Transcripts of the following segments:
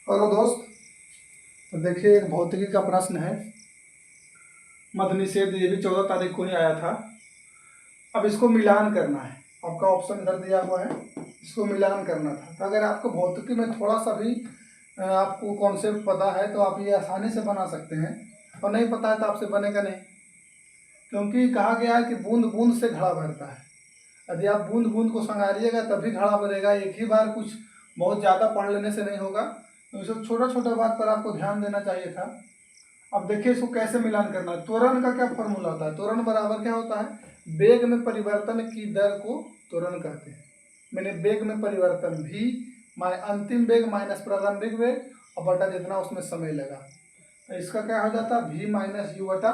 Hello दोस्त। तो देखिए, एक भौतिकी का प्रश्न है। मद्यनिषेध ये भी 14 तारीख को ही आया था। अब इसको मिलान करना है। आपका ऑप्शन इधर दिया हुआ है, इसको मिलान करना था। तो अगर आपको भौतिकी में थोड़ा सा भी आपको कॉन्सेप्ट पता है तो आप ये आसानी से बना सकते हैं, और नहीं पता है तो आपसे बनेगा नहीं। क्योंकि कहा गया है कि बूंद बूंद से घड़ा भरता है। यदि आप बूंद बूंद को संगारिएगा तभी घड़ा भरेगा। एक ही बार कुछ बहुत ज़्यादा पढ़ लेने से नहीं होगा। तो इस छोटा छोटा बात पर आपको ध्यान देना चाहिए था। अब देखिए, इसको कैसे मिलान करना है। त्वरण का क्या फॉर्मूला होता है? त्वरण बराबर क्या होता है? वेग में परिवर्तन की दर को त्वरण कहते हैं। मैंने वेग में परिवर्तन भी अंतिम वेग माइनस प्रारंभिक वेग और बटा जितना उसमें समय लगा। तो इसका क्या हो जाता है? v माइनस यू बटा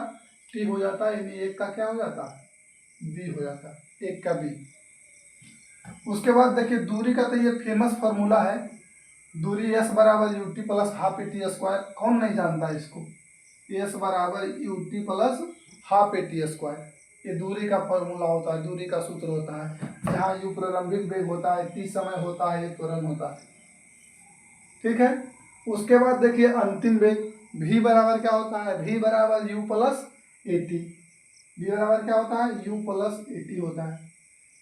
टी हो जाता है। यानी एक का क्या हो जाता है? v हो जाता है, एक का v। उसके बाद देखिए, दूरी का तो ये फेमस फॉर्मूला है। दूरी s बराबर U T plus half A T square. कौन नहीं जानता है इसको? एस बराबर U T plus half A T square. ये दूरी का फॉर्मूला होता है, दूरी का सूत्र होता है। जहाँ यू प्रारंभिक वेग होता है, टी समय होता है, ये त्वरण होता है। ठीक है। उसके बाद देखिए, अंतिम वेग v बराबर क्या होता है? v बराबर you plus A T. v बराबर क्या होता है? u प्लस ए टी होता है।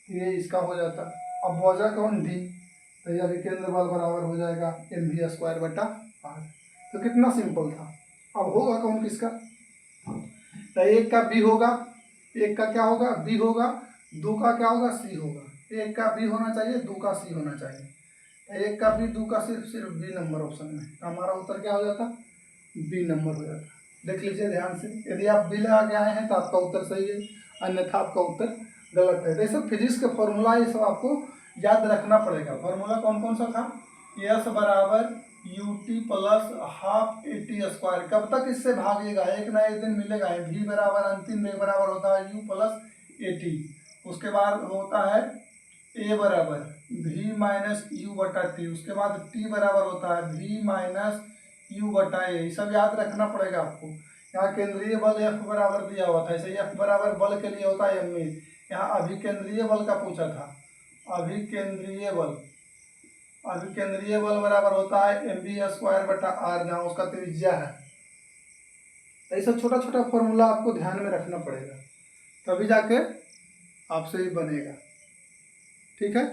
ये इसका हो जाता है। अब बचा कौन? d। तो ये अभिकेंद्र बल बराबर हो जाएगा एम वी स्क्वायर बटा आर। तो कितना सिंपल था। अब होगा कौन किसका? तो एक का बी होगा, एक का क्या होगा? बी होगा। दो का क्या होगा? सी होगा। एक का बी होना चाहिए, दो का सी होना चाहिए। तो एक का बी, दो का सिर्फ बी नंबर ऑप्शन में। तो हमारा उत्तर क्या हो जाता? बी नंबर हो जाता। देख लीजिए ध्यान से। यदि आप बी लगा के आए हैं तो आपका उत्तर सही है, अन्यथा आपका उत्तर गलत है। तो ये सब फिजिक्स के फॉर्मूला, ये सब आपको याद रखना पड़ेगा। फॉर्मूला कौन कौन सा था? एस बराबर U T plus half A T square. कब तक इससे भागेगा? एक ना एक दिन मिलेगा। v बराबर अंतिम वेग बराबर होता है u प्लस ए टी। उसके बाद होता है a बराबर v माइनस यू बटा टी। उसके बाद t बराबर होता है v माइनस यू बटा ए। ये सब याद रखना पड़ेगा आपको। यहाँ केंद्रीय बल F बराबर दिया हुआ था, ऐसे F बराबर बल के लिए होता है m। यहाँ अभिकेंद्रीय बल का पूछा था। अभिकेंद्रीय बल बराबर होता है एम बी स्क्वायर बटा आर, जहाँ उसका त्रिज्या है। ऐसा छोटा छोटा फॉर्मूला आपको ध्यान में रखना पड़ेगा, तभी जाके आपसे ही बनेगा। ठीक है।